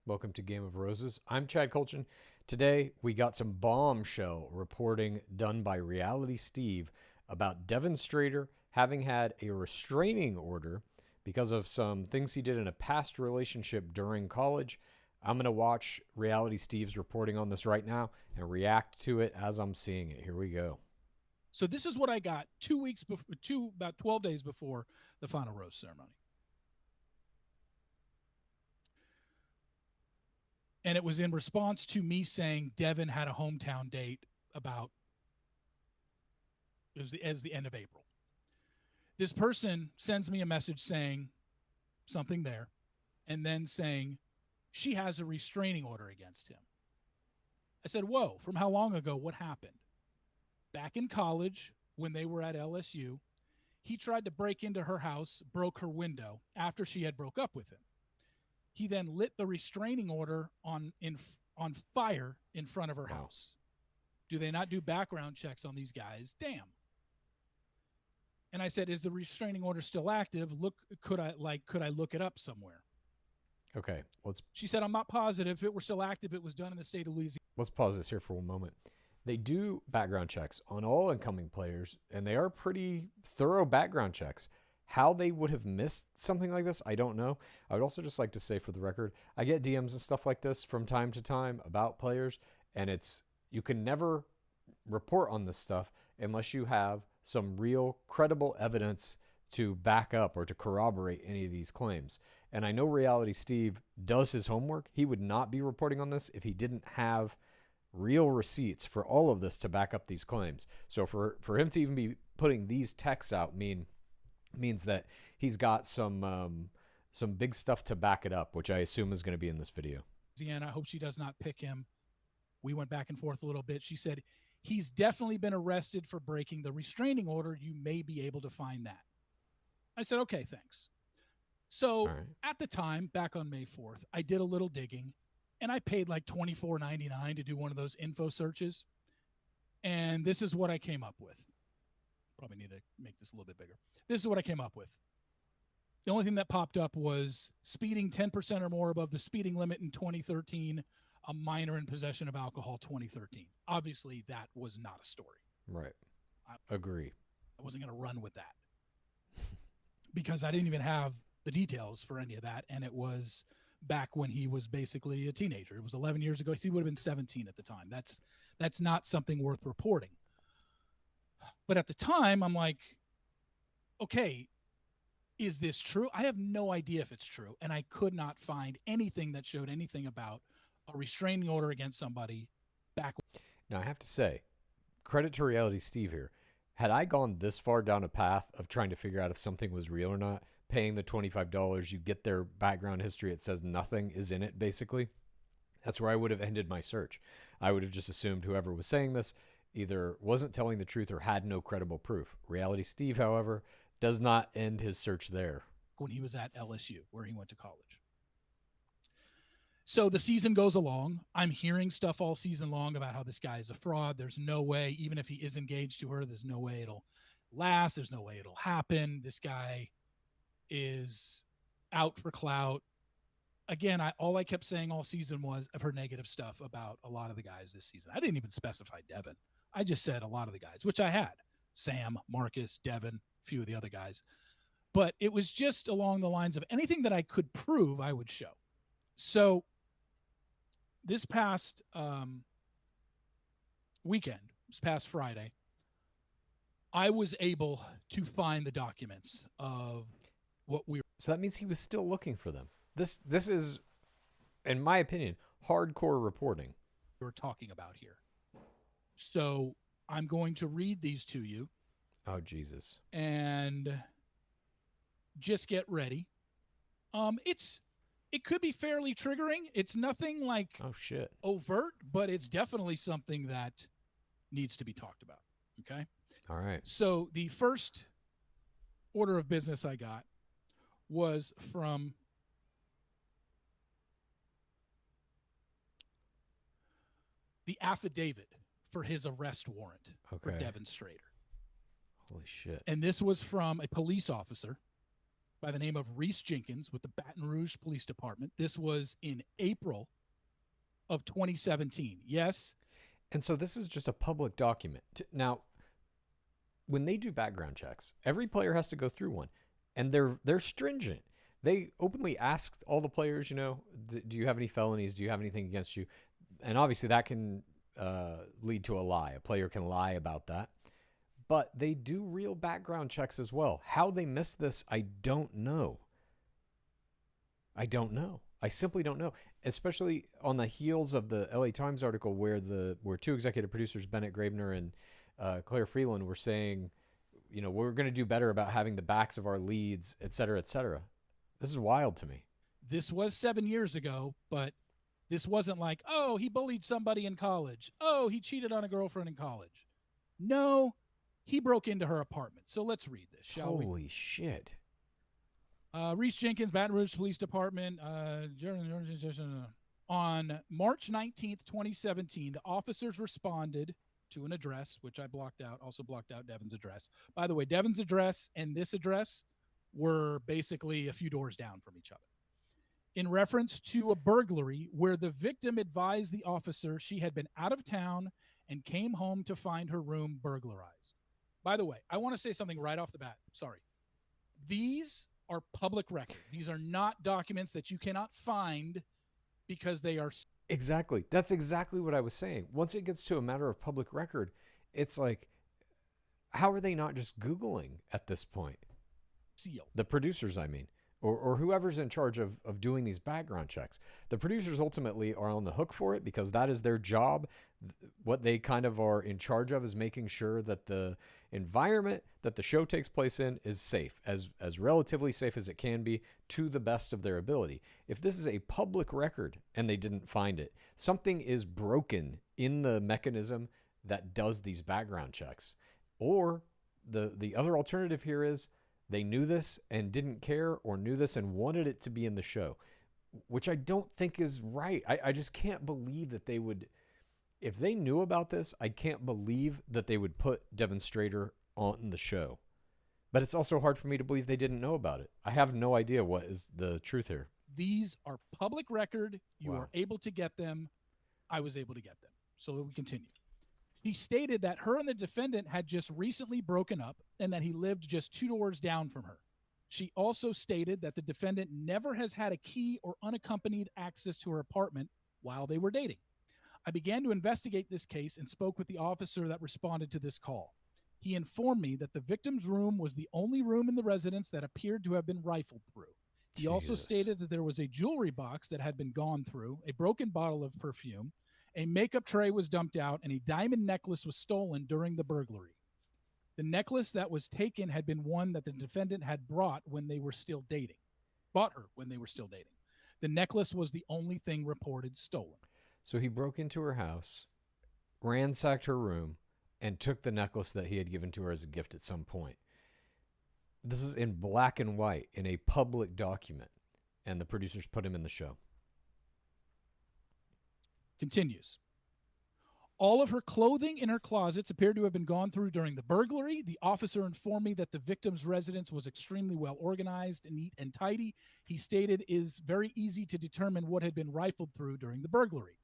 Welcome to Game of Roses. I'm Chad Colchin. Today, we got some bombshell reporting done by Reality Steve about Devin Strader having had a restraining order because of some things he did in a past relationship during college. I'm going to watch Reality Steve's reporting on this right now and react to it as I'm seeing it. Here we go. So this is what I got 2 weeks before, about 12 days before the final rose ceremony. And it was in response to me saying Devin had a hometown date about, it was the end of April. This person sends me a message saying something there, and then saying she has a restraining order against him. I said, whoa, from how long ago? What happened? Back in college, when they were at LSU, he tried to break into her house, broke her window after she had broke up with him. He then lit the restraining order on fire in front of her house. Do they not do background checks on these guys? Damn. And I said, is the restraining order still active? Could I look it up somewhere? Okay, She said, I'm not positive. If it were still active, it was done in the state of Louisiana. Let's pause this here for one moment. They do background checks on all incoming players, and they are pretty thorough background checks. How they would have missed something like this, I don't know. I would also just like to say for the record, I get DMs and stuff like this from time to time about players, and you can never report on this stuff unless you have some real credible evidence to back up or to corroborate any of these claims. And I know Reality Steve does his homework. He would not be reporting on this if he didn't have real receipts for all of this to back up these claims. So for him to even be putting these texts out means that he's got some big stuff to back it up, which I assume is going to be in this video. I hope she does not pick him. We went back and forth a little bit. She said, he's definitely been arrested for breaking the restraining order. You may be able to find that. I said, okay, thanks. So At the time, back on May 4th, I did a little digging, and I paid like $24.99 to do one of those info searches. And this is what I came up with. Probably need to make this a little bit bigger. This is what I came up with. The only thing that popped up was speeding 10% or more above the speeding limit in 2013, a minor in possession of alcohol 2013. Obviously, that was not a story. Right. Agree. I wasn't going to run with that because I didn't even have the details for any of that. And it was back when he was basically a teenager. It was 11 years ago. He would have been 17 at the time. That's not something worth reporting. But at the time, I'm like, okay, is this true? I have no idea if it's true. And I could not find anything that showed anything about a restraining order against somebody back. Now, I have to say, credit to Reality Steve here. Had I gone this far down a path of trying to figure out if something was real or not, paying the $25, you get their background history, it says nothing is in it, basically. That's where I would have ended my search. I would have just assumed whoever was saying this either wasn't telling the truth or had no credible proof. Reality Steve, however, does not end his search there. When he was at LSU, where he went to college. So the season goes along. I'm hearing stuff all season long about how this guy is a fraud. There's no way, even if he is engaged to her, there's no way it'll last. There's no way it'll happen. This guy is out for clout. Again, all I kept saying all season was of her negative stuff about a lot of the guys this season. I didn't even specify Devin. I just said a lot of the guys, which I had. Sam, Marcus, Devin, a few of the other guys. But it was just along the lines of anything that I could prove, I would show. So this past weekend, this past Friday, I was able to find the documents of what we were. So that means he was still looking for them. This is, in my opinion, hardcore reporting. We're talking about here. So I'm going to read these to you. Oh, Jesus. And just get ready. It could be fairly triggering. It's nothing like overt, but it's definitely something that needs to be talked about. Okay? All right. So the first order of business I got was from the affidavit for his arrest warrant for Devin Strader. Holy shit. And this was from a police officer by the name of Reese Jenkins with the Baton Rouge Police Department. This was in April of 2017. Yes. And so this is just a public document. Now, when they do background checks, every player has to go through one, and they're stringent. They openly ask all the players, do you have any felonies? Do you have anything against you? And obviously that can lead to a lie. A player can lie about that. But they do real background checks as well. How they missed this, I don't know. I simply don't know. Especially on the heels of the LA Times article where two executive producers, Bennett Gravener and Claire Freeland, were saying, we're going to do better about having the backs of our leads, et cetera, et cetera. This is wild to me. This was 7 years ago, but this wasn't like, oh, he bullied somebody in college. Oh, he cheated on a girlfriend in college. No, he broke into her apartment. So let's read this, shall we? Holy shit. Reese Jenkins, Baton Rouge Police Department. On March 19th, 2017, the officers responded to an address, which I blocked out, also blocked out Devin's address. By the way, Devin's address and this address were basically a few doors down from each other. In reference to a burglary where the victim advised the officer she had been out of town and came home to find her room burglarized. By the way, I want to say something right off the bat. Sorry. These are public record. These are not documents that you cannot find because they are... Exactly. That's exactly what I was saying. Once it gets to a matter of public record, it's like, how are they not just Googling at this point? Sealed. The producers, I mean. Or whoever's in charge of doing these background checks. The producers ultimately are on the hook for it because that is their job. What they kind of are in charge of is making sure that the environment that the show takes place in is safe, as relatively safe as it can be to the best of their ability. If this is a public record and they didn't find it, something is broken in the mechanism that does these background checks. Or the other alternative here is they knew this and didn't care, or knew this and wanted it to be in the show, which I don't think is right. I just can't believe that they would, if they knew about this, I can't believe that they would put Devin Strader on the show. But it's also hard for me to believe they didn't know about it. I have no idea what is the truth here. These are public record. You are able to get them. I was able to get them. So we continue. He stated that her and the defendant had just recently broken up and that he lived just 2 doors down from her. She also stated that the defendant never has had a key or unaccompanied access to her apartment while they were dating. I began to investigate this case and spoke with the officer that responded to this call. He informed me that the victim's room was the only room in the residence that appeared to have been rifled through. He also stated that there was a jewelry box that had been gone through, a broken bottle of perfume, a makeup tray was dumped out, and a diamond necklace was stolen during the burglary. The necklace that was taken had been one that the defendant had bought her when they were still dating. The necklace was the only thing reported stolen. So he broke into her house, ransacked her room, and took the necklace that he had given to her as a gift at some point. This is in black and white in a public document, and the producers put him in the show. Continues. All of her clothing in her closets appeared to have been gone through during the burglary. The officer informed me that the victim's residence was extremely well organized and neat and tidy. He stated it is very easy to determine what had been rifled through during the burglary.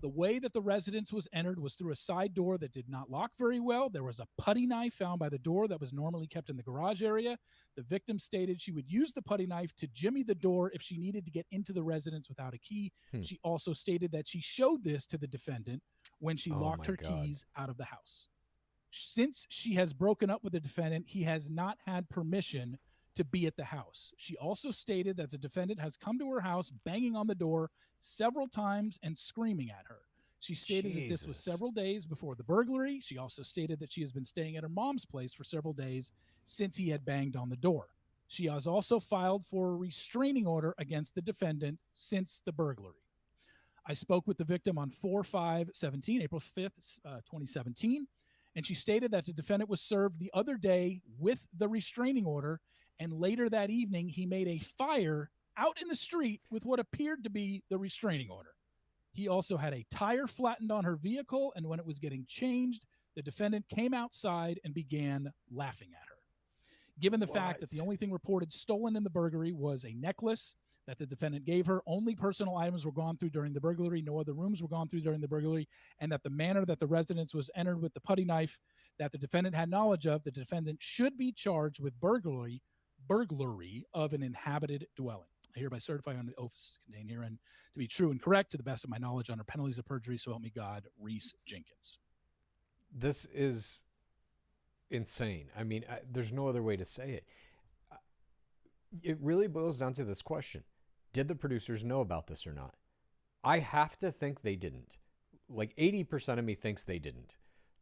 The way that the residence was entered was through a side door that did not lock very well. There was a putty knife found by the door that was normally kept in the garage area. The victim stated she would use the putty knife to jimmy the door if she needed to get into the residence without a key. She also stated that she showed this to the defendant when she locked her keys out of the house. Since she has broken up with the defendant, he has not had permission to be at the house. She also stated that the defendant has come to her house banging on the door several times and screaming at her. She stated that this was several days before the burglary. She also stated that she has been staying at her mom's place for several days since he had banged on the door. She has also filed for a restraining order against the defendant since the burglary. I spoke with the victim on April 5th, 2017, and she stated that the defendant was served the other day with the restraining order, and later that evening he made a fire out in the street with what appeared to be the restraining order. He also had a tire flattened on her vehicle, and when it was getting changed, the defendant came outside and began laughing at her. given the fact that the only thing reported stolen in the burglary was a necklace that the defendant gave her. Only personal items were gone through during the burglary. No other rooms were gone through during the burglary. And that the manner that the residence was entered with the putty knife that the defendant had knowledge of, the defendant should be charged with burglary of an inhabited dwelling. I hereby certify on the oaths contained herein to be true and correct to the best of my knowledge under penalties of perjury. So help me God, Reese Jenkins. This is insane. I mean, there's no other way to say it. It really boils down to this question. Did the producers know about this or not? I have to think they didn't. Like 80% of me thinks they didn't.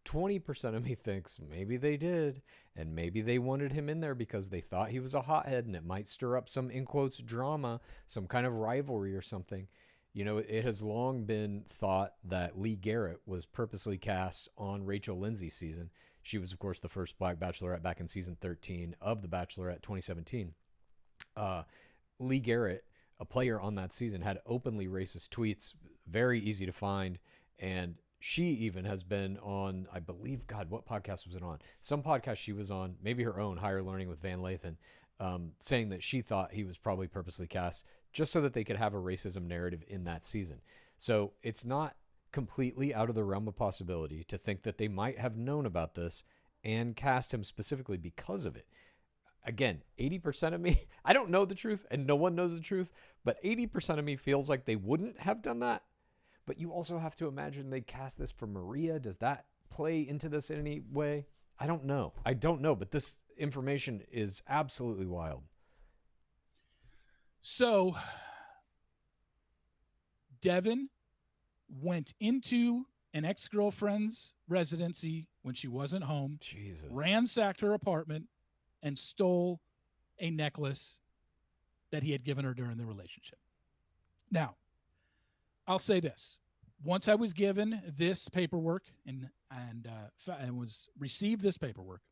20% of me thinks maybe they did, and maybe they wanted him in there because they thought he was a hothead and it might stir up some, in quotes, drama, some kind of rivalry or something. You know, it has long been thought that Lee Garrett was purposely cast on Rachel Lindsay's season. She was, of course, the first Black Bachelorette back in season 13 of The Bachelorette 2017. Lee Garrett, a player on that season, had openly racist tweets, very easy to find, and she even has been on, I believe, God, what podcast was it on? Some podcast she was on, maybe her own, Higher Learning with Van Lathan, saying that she thought he was probably purposely cast just so that they could have a racism narrative in that season. So it's not completely out of the realm of possibility to think that they might have known about this and cast him specifically because of it. Again, 80% of me, I don't know the truth and no one knows the truth, but 80% of me feels like they wouldn't have done that. But you also have to imagine they cast this for Maria. Does that play into this in any way? I don't know. But this information is absolutely wild. So Devin went into an ex-girlfriend's residency when she wasn't home, Jesus, ransacked her apartment, and stole a necklace that he had given her during the relationship. Now, I'll say this. Once I was given this paperwork and was received this paperwork,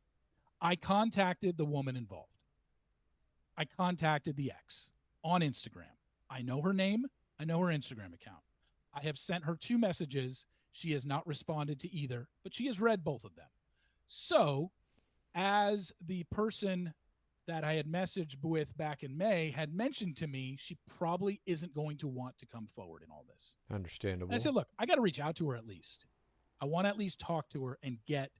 I contacted the woman involved. I contacted the ex on Instagram. I know her name. I know her Instagram account. I have sent her 2 messages. She has not responded to either, but she has read both of them. So, as the person that I had messaged with back in May had mentioned to me, she probably isn't going to want to come forward in all this. Understandable. And I said, look, I got to reach out to her at least. I want to at least talk to her and get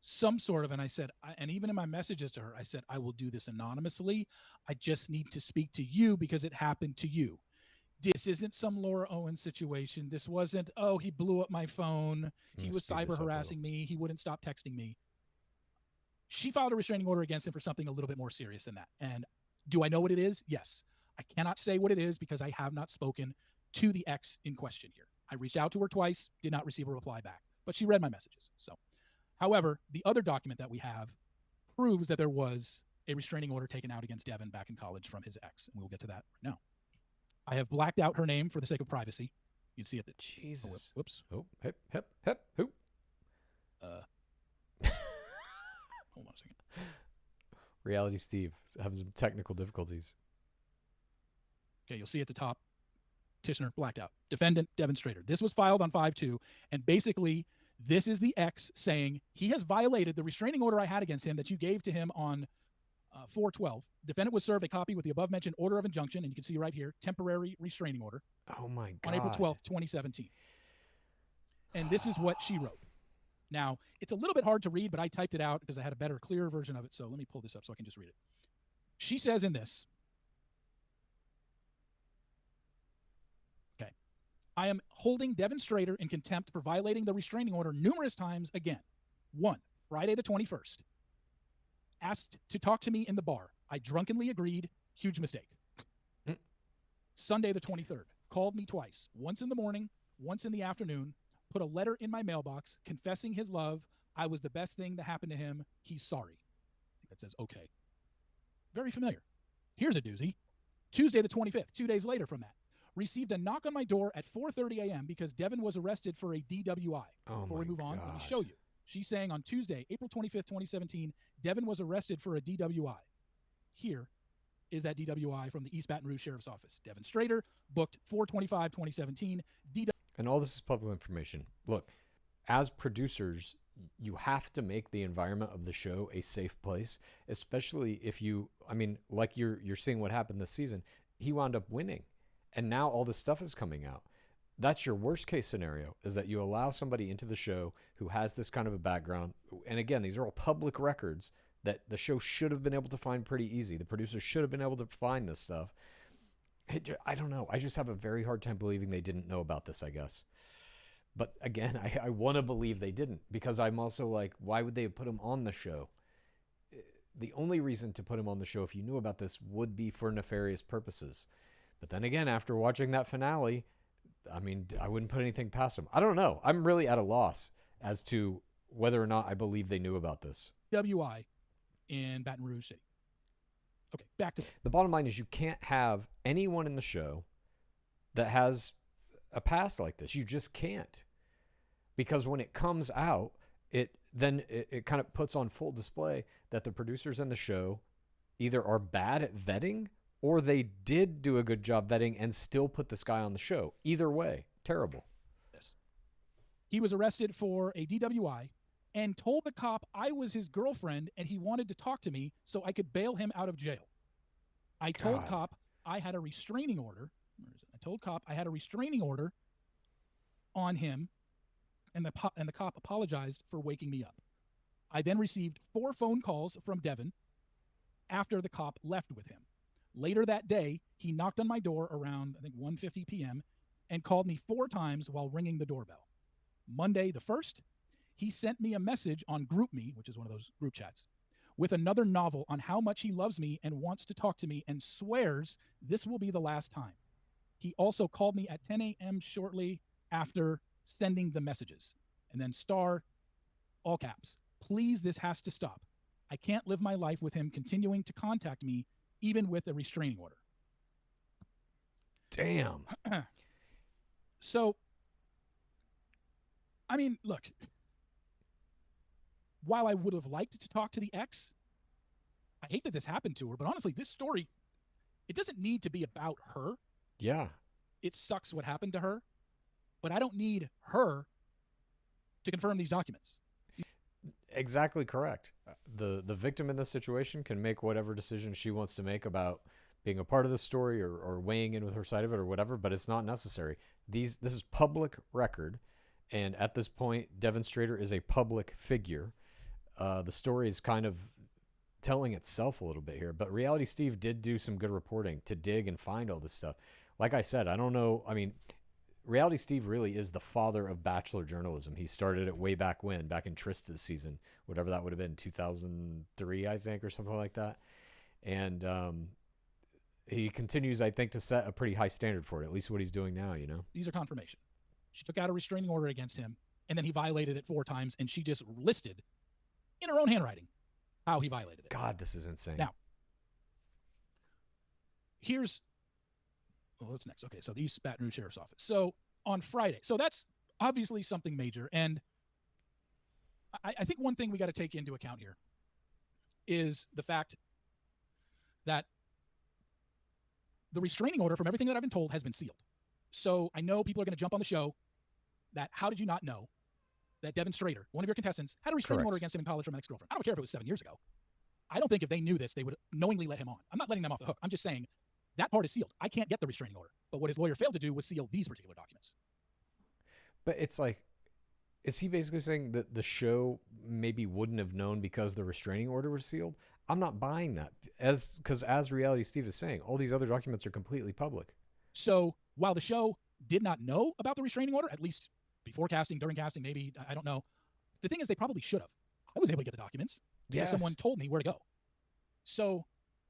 some sort of, and I said, and even in my messages to her, I said, I will do this anonymously. I just need to speak to you because it happened to you. This isn't some Laura Owen situation. This wasn't, oh, he blew up my phone. He was cyber harassing me. He wouldn't stop texting me. She filed a restraining order against him for something a little bit more serious than that. And do I know what it is? Yes. I cannot say what it is because I have not spoken to the ex in question here. I reached out to her twice, did not receive a reply back, but she read my messages. So, however, the other document that we have proves that there was a restraining order taken out against Devin back in college from his ex, and we will get to that right now. I have blacked out her name for the sake of privacy. You'd see it. Jesus. Oh, whoops. Oh, hip, hoop. Hold on a second. Reality Steve having some technical difficulties. Okay, you'll see at the top, petitioner blacked out. Defendant, Devin Strader. This was filed on 5/2, and basically, this is the ex saying he has violated the restraining order I had against him that you gave to him on 4/12. Defendant was served a copy with the above-mentioned order of injunction, and you can see right here, temporary restraining order. Oh, my God. On April 12th, 2017. And this is what she wrote. Now, it's a little bit hard to read, but I typed it out because I had a better, clearer version of it. So let me pull this up so I can just read it. She says in this, okay, I am holding Devin Strader in contempt for violating the restraining order numerous times again. 1, Friday the 21st. Asked to talk to me in the bar. I drunkenly agreed. Huge mistake. Sunday the 23rd. Called me twice. Once in the morning, once in the afternoon. Put a letter in my mailbox confessing his love. I was the best thing that happened to him. He's sorry. I think that says okay. Very familiar. Here's a doozy. Tuesday the 25th, 2 days later from that. Received a knock on my door at 4:30 a.m. because Devin was arrested for a DWI. Before we move on, let me show you. She's saying on Tuesday, April 25th, 2017, Devin was arrested for a DWI. Here is that DWI from the East Baton Rouge Sheriff's Office. Devin Strader, booked 4/25/2017. And all this is public information. Look, as producers, you have to make the environment of the show a safe place, especially if you, I mean, like you're seeing what happened this season. He wound up winning, and now all this stuff is coming out. That's your worst case scenario, is that you allow somebody into the show who has this kind of a background. And again, these are all public records that the show should have been able to find pretty easy. The producers should have been able to find this stuff. I don't know. I just have a very hard time believing they didn't know about this, I guess. But again, I want to believe they didn't, because I'm also like, why would they have put him on the show? The only reason to put him on the show, if you knew about this, would be for nefarious purposes. But then again, after watching that finale, I mean, I wouldn't put anything past him. I don't know. I'm really at a loss as to whether or not I believe they knew about this. DWI in Baton Rouge City. Okay, back to the bottom line is you can't have anyone in the show that has a past like this. You just can't. Because when it comes out, it kind of puts on full display that the producers in the show either are bad at vetting or they did do a good job vetting and still put this guy on the show. Either way, terrible. this. He was arrested for a DWI and told the cop I was his girlfriend and he wanted to talk to me so I could bail him out of jail. I told cop I had a restraining order. Where is it? I told cop I had a restraining order on him, and the cop apologized for waking me up. I then received 4 phone calls from Devin after the cop left with him. Later that day, he knocked on my door around, I think, 1:50 p.m. and called me 4 times while ringing the doorbell. Monday the 1st, he sent me a message on GroupMe, which is one of those group chats, with another novel on how much he loves me and wants to talk to me and swears this will be the last time. He also called me at 10 a.m. shortly after sending the messages. And then star, all caps, please, this has to stop. I can't live my life with him continuing to contact me, even with a restraining order. Damn. So, I mean, look, while I would have liked to talk to the ex, I hate that this happened to her, but honestly, this story, it doesn't need to be about her. Yeah. It sucks what happened to her, but I don't need her to confirm these documents. Exactly correct. The victim in this situation can make whatever decision she wants to make about being a part of the story or weighing in with her side of it or whatever, but it's not necessary. This is public record, and at this point, Devin Strader is a public figure. The story is kind of telling itself a little bit here, but Reality Steve did do some good reporting to dig and find all this stuff. Like I said, I don't know. I mean, Reality Steve really is the father of Bachelor journalism. He started it way back when, back in Trista's season, whatever that would have been, 2003, I think, or something like that. And he continues, I think, to set a pretty high standard for it, at least what he's doing now, you know? These are confirmation. She took out a restraining order against him, and then he violated it 4 times, and she just listed in her own handwriting how he violated it. God, this is insane. Now, here's... Well, what's next? Okay, so the East Baton Rouge Sheriff's Office. So on Friday, so that's obviously something major. And I think one thing we got to take into account here is the fact that the restraining order, from everything that I've been told, has been sealed. So I know people are going to jump on the show that how did you not know that Devin Strader, one of your contestants, had a restraining order against him in college from an ex-girlfriend? I don't care if it was 7 years ago. I don't think if they knew this, they would knowingly let him on. I'm not letting them off the hook. I'm just saying that part is sealed. I can't get the restraining order. But what his lawyer failed to do was seal these particular documents. But it's like, is he basically saying that the show maybe wouldn't have known because the restraining order was sealed? I'm not buying that. Because as Reality Steve is saying, all these other documents are completely public. So while the show did not know about the restraining order, at least before casting, during casting, maybe, I don't know. The thing is, they probably should have. I was able to get the documents because someone told me where to go. So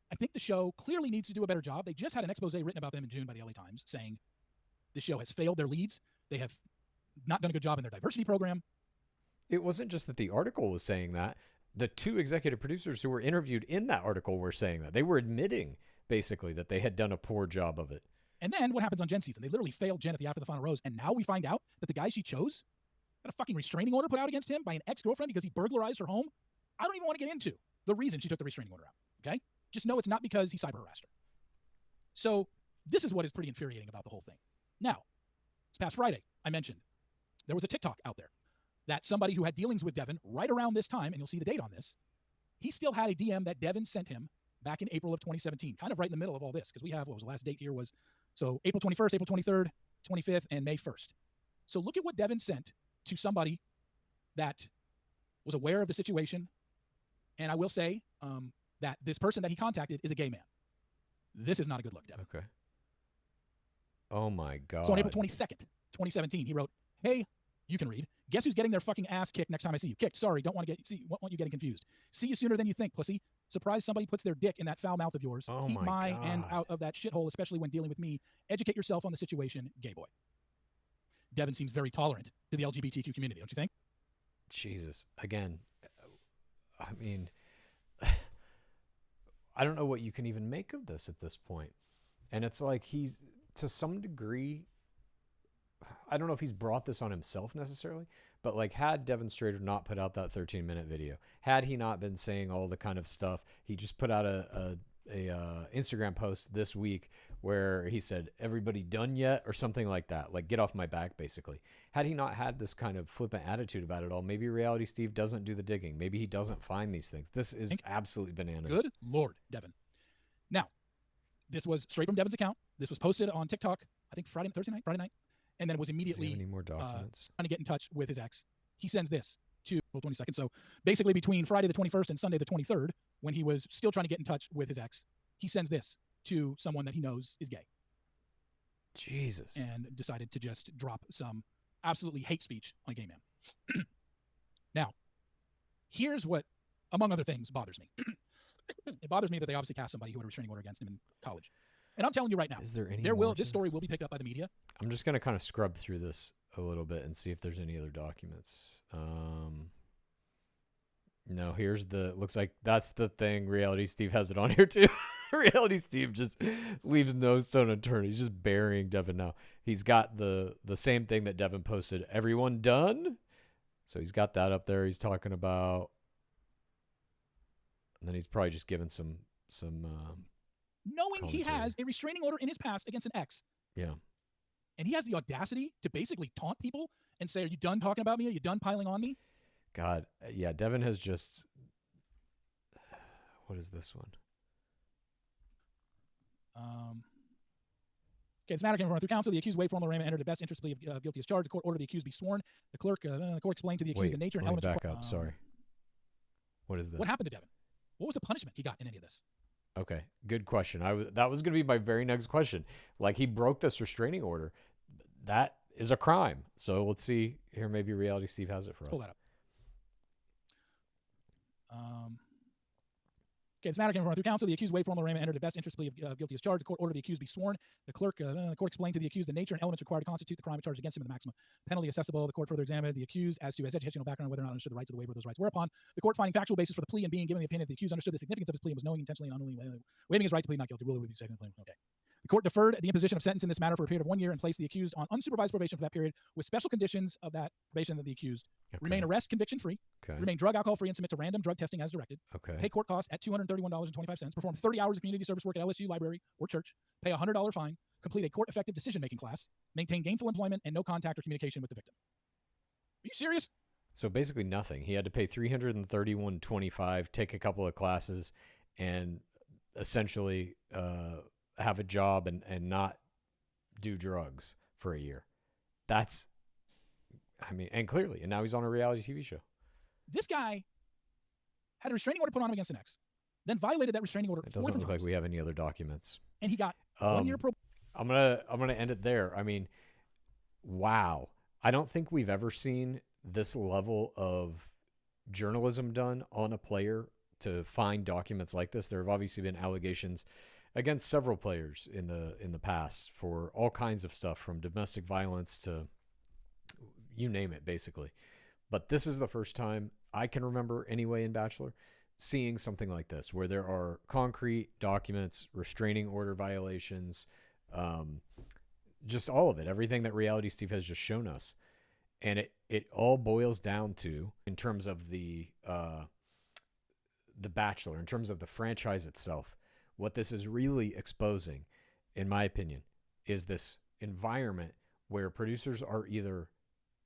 I think the show clearly needs to do a better job. They just had an expose written about them in June by the LA Times saying the show has failed their leads. They have not done a good job in their diversity program. It wasn't just that the article was saying that. The 2 executive producers who were interviewed in that article were saying that. They were admitting, basically, that they had done a poor job of it. And then what happens on Jen's season? They literally failed Jen at the after the final rose, and now we find out that the guy she chose got a fucking restraining order put out against him by an ex-girlfriend because he burglarized her home. I don't even want to get into the reason she took the restraining order out, okay? Just know it's not because he cyber harassed her. So this is what is pretty infuriating about the whole thing. Now, this past Friday, I mentioned there was a TikTok out there that somebody who had dealings with Devin right around this time, and you'll see the date on this, he still had a DM that Devin sent him back in April of 2017, kind of right in the middle of all this, because we have, what was the last date here was, so April 21st, April 23rd, 25th, and May 1st. So look at what Devin sent to somebody that was aware of the situation. And I will say that this person that he contacted is a gay man. This is not a good look, Devin. Okay. Oh, my God. So on April 22nd, 2017, he wrote, "Hey, you can read. Guess who's getting their fucking ass kicked next time I see you? Kicked. Sorry, don't want you getting confused. See you sooner than you think, pussy. Surprise somebody puts their dick in that foul mouth of yours. Oh, Keep my end God. out of that shithole, especially when dealing with me. Educate yourself on the situation, gay boy." Devin seems very tolerant to the LGBTQ community, don't you think? Jesus. Again, I mean, I don't know what you can even make of this at this point. And it's like he's, to some degree, I don't know if he's brought this on himself necessarily, but like had Devin Strader not put out that 13-minute video, had he not been saying all the kind of stuff, he just put out a Instagram post this week where he said, "Everybody done yet?" or something like that, like get off my back, basically. Had he not had this kind of flippant attitude about it all, maybe Reality Steve doesn't do the digging. Maybe he doesn't find these things. This is absolutely bananas. Good Lord, Devin. Now, this was straight from Devin's account. This was posted on TikTok, I think Friday night. And then it was immediately any more documents? Trying to get in touch with his ex. He sends this to April 22nd. So basically between Friday the 21st and Sunday the 23rd, when he was still trying to get in touch with his ex, he sends this to someone that he knows is gay. Jesus. And decided to just drop some absolutely hate speech on a gay man. Now, here's what, among other things, bothers me. It bothers me that they obviously cast somebody who had a restraining order against him in college. And I'm telling you right now, is there any this story will be picked up by the media. I'm just going to kind of scrub through this a little bit and see if there's any other documents. No, looks like that's the thing. Reality Steve has it on here too. Reality Steve just leaves no stone unturned. He's just burying Devin now. He's got the same thing that Devin posted. Everyone done? So he's got that up there. He's talking about, and then he's probably just given some knowing commentary. He has a restraining order in his past against an ex. Yeah. And he has the audacity to basically taunt people and say, "Are you done talking about me? Are you done piling on me?" God, yeah, Devin has just, what is this one? Okay, this matter came from through counsel. The accused waived formal arraignment, entered the best interest plea of guilty as charged. The court ordered the accused be sworn. The court explained to the accused the nature and elements back up. Sorry. What is this? What happened to Devin? What was the punishment he got in any of this? Okay, good question. That was going to be my very next question. Like, he broke this restraining order. That is a crime. So let's see here. Maybe Reality Steve has it for us. Pull that up. Okay, this matter came from through counsel. The accused waived formal arraignment, entered the best interest plea of guilty as charged. The court ordered the accused be sworn. The court explained to the accused the nature and elements required to constitute the crime charged against him and the maximum penalty accessible. The court further examined the accused as to his educational background, whether or not understood the rights of the waiver of those rights. Whereupon, the court finding factual basis for the plea and being given the opinion that the accused understood the significance of his plea and was knowing intentionally and unwillingly waiving his right to plead not guilty. Rule would be taken. Okay. The court deferred the imposition of sentence in this matter for a period of 1 year and placed the accused on unsupervised probation for that period with special conditions of that probation that the accused remain arrest conviction free, remain drug alcohol free, and submit to random drug testing as directed, pay court costs at $231.25, perform 30 hours of community service work at LSU library or church, pay a $100 fine, complete a court effective decision-making class, maintain gainful employment, and no contact or communication with the victim. Are you serious? So basically nothing. He had to pay $331.25, take a couple of classes, and essentially have a job and not do drugs for a year. That's, I mean, and clearly, and now he's on a reality TV show. This guy had a restraining order put on him against an ex, then violated that restraining order. It doesn't look like we have any other documents. And he got 1 year probation. I'm gonna end it there. I mean, wow. I don't think we've ever seen this level of journalism done on a player to find documents like this. There have obviously been allegations against several players in the past for all kinds of stuff, from domestic violence to you name it, basically. But this is the first time I can remember, anyway, in Bachelor, seeing something like this, where there are concrete documents, restraining order violations, just all of it, everything that Reality Steve has just shown us. And it all boils down to, in terms of the Bachelor, in terms of the franchise itself, what this is really exposing, in my opinion, is this environment where producers are either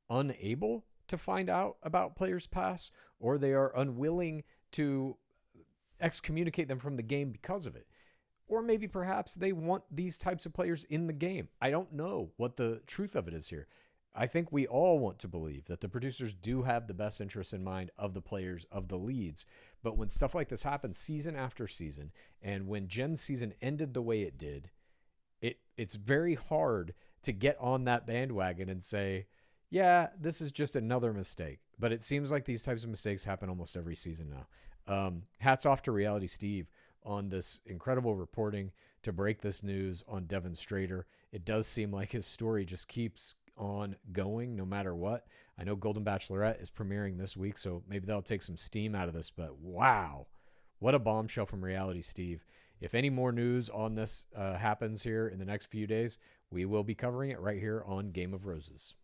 unable to find out about players' past, or they are unwilling to excommunicate them from the game because of it. Or maybe perhaps they want these types of players in the game. I don't know what the truth of it is here. I think we all want to believe that the producers do have the best interests in mind of the players, of the leads. But when stuff like this happens season after season, and when Jen's season ended the way it did, it's very hard to get on that bandwagon and say, yeah, this is just another mistake. But it seems like these types of mistakes happen almost every season now. Hats off to Reality Steve on this incredible reporting to break this news on Devin Strader. It does seem like his story just keeps on going no matter what. I know Golden Bachelorette is premiering this week, so maybe that'll take some steam out of this, but wow, what a bombshell from Reality Steve. If any more news on this happens here in the next few days, we will be covering it right here on Game of Roses.